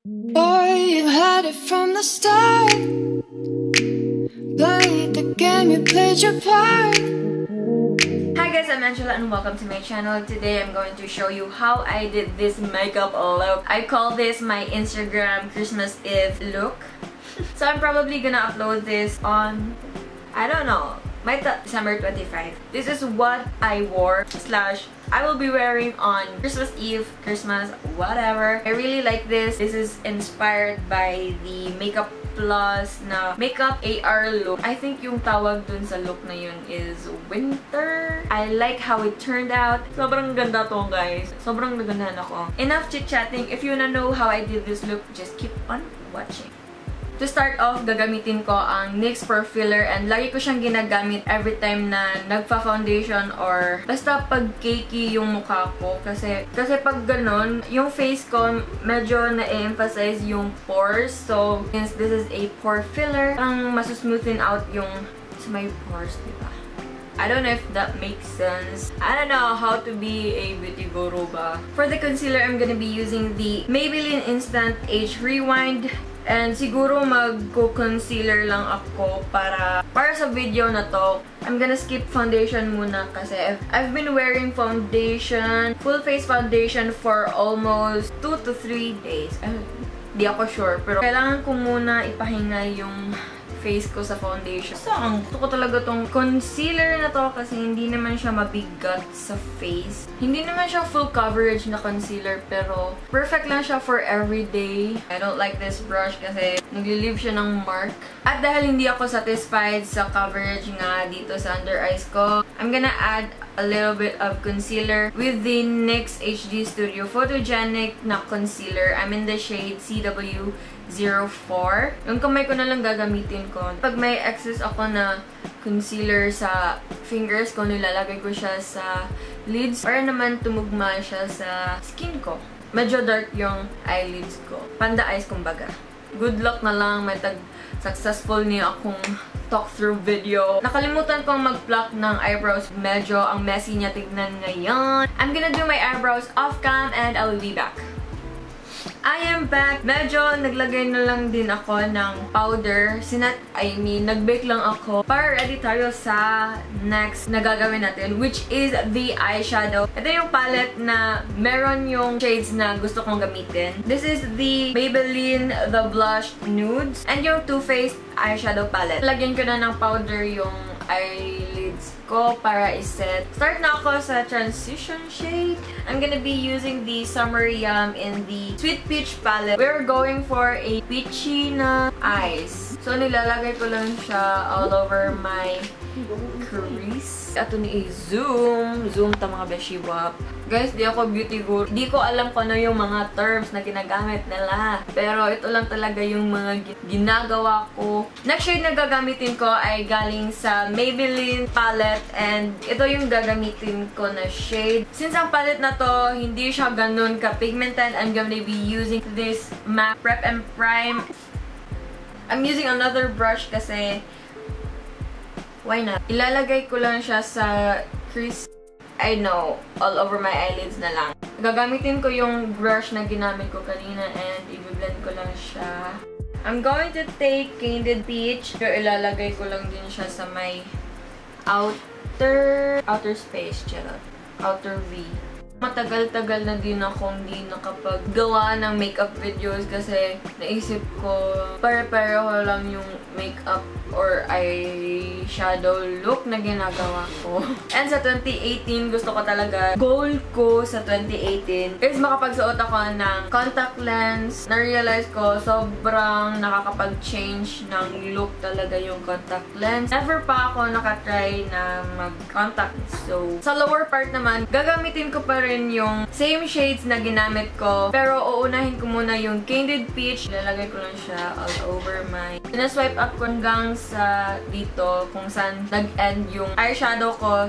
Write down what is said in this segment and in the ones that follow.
Boy, you had it from the start. Played the game, you played your part. Hi guys, I'm Angela and welcome to my channel. Today I'm going to show you how I did this makeup look. I call this my Instagram Christmas Eve look. So I'm probably gonna upload this on, I don't know, December 25. This is what I wore / I will be wearing on Christmas Eve, Christmas, whatever. I really like this. This is inspired by the Makeup Plus na makeup AR look. I think yung tawag dun sa look na yun is winter. I like how it turned out. Sobrang ganda to, guys. Sobrang nagandahan ako. Enough chit-chatting. If you wanna know how I did this look, just keep on watching. To start off, gagamitin ko ang NYX Pore Filler and lagi ko siyang ginagamit every time na nagpa-foundation or basta pag cakey yung mukha ko. Kasi pag ganun, yung face ko medyo na-emphasize yung pores. So, since this is a pore filler, parang masusmoothin out yung sa may pores, diba? I don't know if that makes sense. I don't know how to be a beauty guru ba. For the concealer, I'm gonna be using the Maybelline Instant Age Rewind. And siguro mag-concealer lang ako para sa video na to. I'm gonna skip foundation muna kasi I've been wearing foundation, full face foundation for almost 2 to 3 days. Di ako sure, pero kailangan ko muna ipahinga yung face ko sa foundation. So, gusto ko talaga tong concealer na to kasi hindi naman siya mabigat sa face. Hindi naman siya full coverage na concealer pero perfect lang siya for everyday. I don't like this brush kasi nagli-leave siya ng mark. At dahil hindi ako satisfied sa coverage nga dito sa under eyes ko, I'm gonna add a little bit of concealer with the NYX HD Studio Photogenic na concealer. I'm in the shade CW04. Yung kamay ko na lang gagamitin ko. Pag may excess ako na concealer sa fingers ko, nilalagay ko siya sa lids para naman tumugma siya sa skin ko. Medyo dark yung eyelids ko. Panda eyes kumbaga. Good luck na lang, may successful niya akong talk-through video. Nakalimutan kong mag-pluck ng eyebrows. Medyo ang messy niya tignan ngayon. I'm gonna do my eyebrows off-cam and I'll be back. I am back. Medyo naglagay na lang din ako ng powder. Nag-bake lang ako para ready tayo sa next na gagawin natin, which is the eyeshadow. Ito yung palette na meron yung shades na gusto kong gamitin. This is the Maybelline The Blush Nudes and yung Too Faced eyeshadow palette. Lagyan ko na ng powder yung eyelids ko para iset. Start na ako sa transition shade. I'm gonna be using the Summer Yum in the Sweet Peach palette. We're going for a peachy na eyes. So, nilalagay ko lang siya all over my crease. Ato ni zoom ta mga beshi wap. Guys, di ako beauty guru. Di ko alam kung ano yung mga terms na ginagamit nila. Pero ito lang talaga yung mga ginagawa ko. Next shade na gagamitin ko ay galing sa Maybelline palette. And ito yung gagamitin ko na shade. Since ang palette na to, hindi siya ganun ka-pigmented, I'm gonna be using this MAC Prep and Prime. I'm using another brush kasi why not? Ilalagay ko lang siya sa crease. I know, all over my eyelids na lang. Gagamitin ko yung brush na ginamit ko kanina and i-blend ko lang siya. I'm going to take Candid Peach. Pero ilalagay ko lang din siya sa may outer space, charot. Outer V. Matagal-tagal na din akong hindi nakapaggawa ng makeup videos kasi naisip ko pare-pareho lang yung makeup or eyeshadow look na ginagawa ko. And sa 2018, gusto ko talaga, goal ko sa 2018 is makapagsuot ako ng contact lens. Na-realize ko, sobrang nakakapag-change ng look talaga yung contact lens. Never pa ako nakatry na mag-contact. So, sa lower part naman, gagamitin ko pa rin yung same shades na ginamit ko. Pero uunahin ko muna yung Candid Peach. Ilalagay ko lang siya all over my... Sinaswipe up ko hanggang sa dito kung saan nag-end yung eyeshadow ko.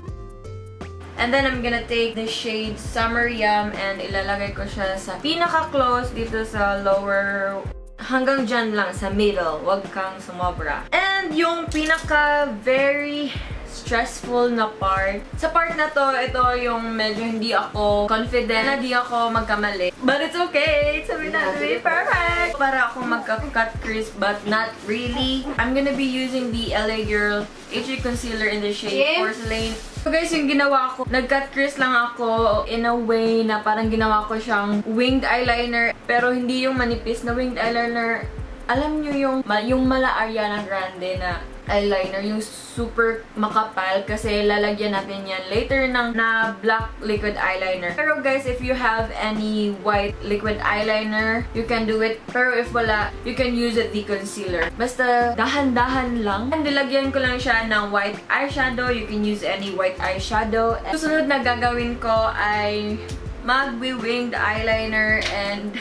And then, I'm gonna take the shade Summer Yum and ilalagay ko siya sa pinaka-close dito sa lower... Hanggang dyan lang, sa middle. Huwag kang sumobra. And yung pinaka-very stressful na part. Sa part na to, ito yung medyo hindi ako confident na di ako magkamali. But it's okay! Sabi na, to be perfect! Para ako magka-cut crease, but not really. I'm gonna be using the LA Girl HA Concealer in the shade Porcelain. So guys, yung ginawa ko, nag-cut crease lang ako in a way na parang ginawa ko siyang winged eyeliner. Pero hindi yung manipis na winged eyeliner. Alam nyo yung mala Ariana Grande na eyeliner, yung super makapal kasi lalagyan natin yan later ng na black liquid eyeliner. Pero guys, if you have any white liquid eyeliner, you can do it. Pero if wala, you can use the concealer. Basta dahan-dahan lang. And nilagyan ko lang siya ng white eyeshadow. You can use any white eyeshadow. And susunod na gagawin ko ay mag-winged eyeliner and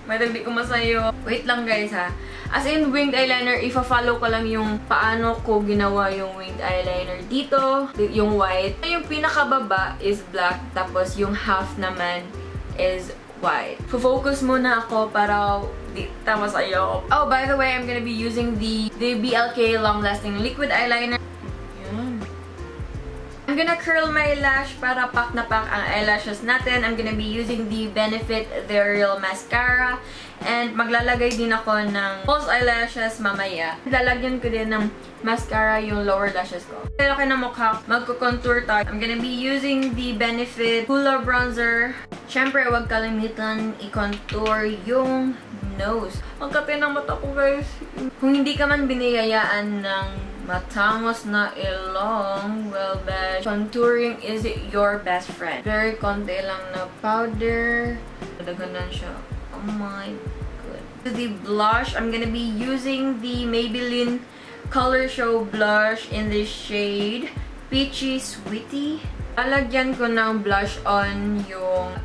may tagdi ko masayo. Wait lang guys ha. As in, winged eyeliner, ifa-follow ko lang yung paano ko ginawa yung winged eyeliner dito. Yung white. Yung pinakababa is black, tapos yung half naman is white. Focus muna ako para di tama sa'yo. Oh, by the way, I'm gonna be using the BLK Long Lasting Liquid Eyeliner. I'm gonna curl my lash para pak na pak ang eyelashes natin. I'm gonna be using the Benefit The Real Mascara. And maglalagay din ako ng false eyelashes mamaya. Lalagyan ko din ng mascara yung lower lashes ko. Laki na mukha, magko-contour tayo. I'm gonna be using the Benefit HOOLA Bronzer. Siyempre, huwag kalimitan i-contour yung nose. Ang kape ng mata ko, guys. Kung hindi ka man biniyayaan ng matangos na ilong, well, besh, contouring is your best friend. Very konti lang na powder. Dagdagan siya. Oh my god. The blush, I'm gonna be using the Maybelline Color Show blush in the shade Peachy Sweetie. Lalagyan ko ng blush on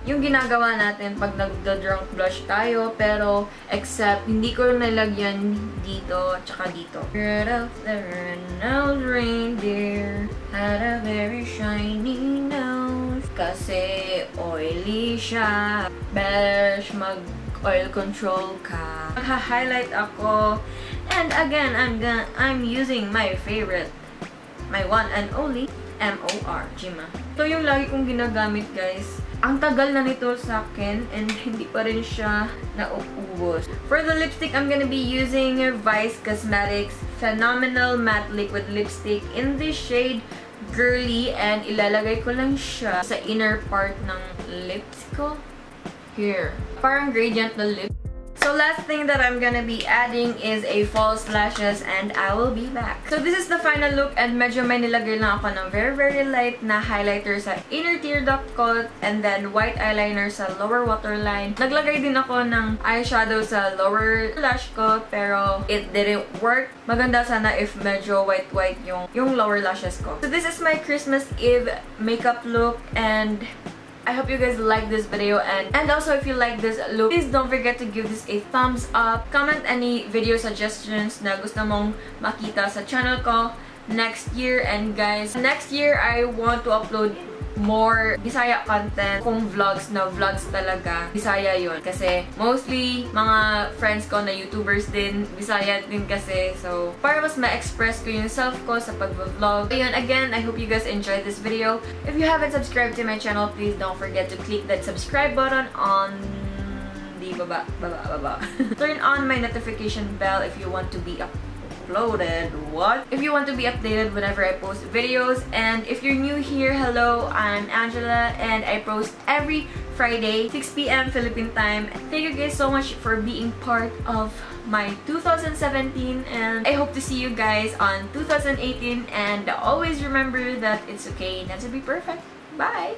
yung ginagawa natin pag nagda-drunk blush tayo, pero except hindi ko nilagyan dito at saka dito. Rudolph the red-nosed reindeer had a very shiny nose. Kasi oily siya. Besh, mag-oil control ka. Magha-highlight ako. And again, I'm using my favorite, my one and only MOR, Jima. Ito yung lagi kong ginagamit, guys. Ang tagal na nito sa akin and hindi pa rin siya nauubos. For the lipstick, I'm gonna be using Vice Cosmetics Phenomenal Matte Liquid Lipstick in the shade Girly, and ilalagay ko lang siya sa inner part ng lips ko. Here. Parang gradient na lip. So last thing that I'm gonna be adding is a false lashes, and I will be back. So this is the final look, and medyo may nilagay lang ako ng very light na highlighter sa inner tear duct ko, and then white eyeliner sa lower waterline. Naglagay din ako ng eyeshadow sa lower lash ko, pero it didn't work. Maganda sana if medyo white yung lower lashes ko. So this is my Christmas Eve makeup look, and I hope you guys like this video, and also if you like this look, please don't forget to give this a thumbs up. Comment any video suggestions na gusto mong makita sa channel ko next year. And guys, next year I want to upload more Bisaya content. Kung vlogs na vlogs talaga, Bisaya yun. Kasi mostly mga friends ko na YouTubers din, Bisaya din kasi. So, para mas ma-express ko yung self ko sa pag-vlog. Ayun, again, I hope you guys enjoyed this video. If you haven't subscribed to my channel, please don't forget to click that subscribe button on the baba. Turn on my notification bell if you want to be uploaded. If you want to be updated whenever I post videos. And if you're new here, hello, I'm Angela, and I post every Friday, 6 p.m. Philippine time. Thank you guys so much for being part of my 2017, and I hope to see you guys on 2018, and always remember that it's okay not to be perfect. Bye!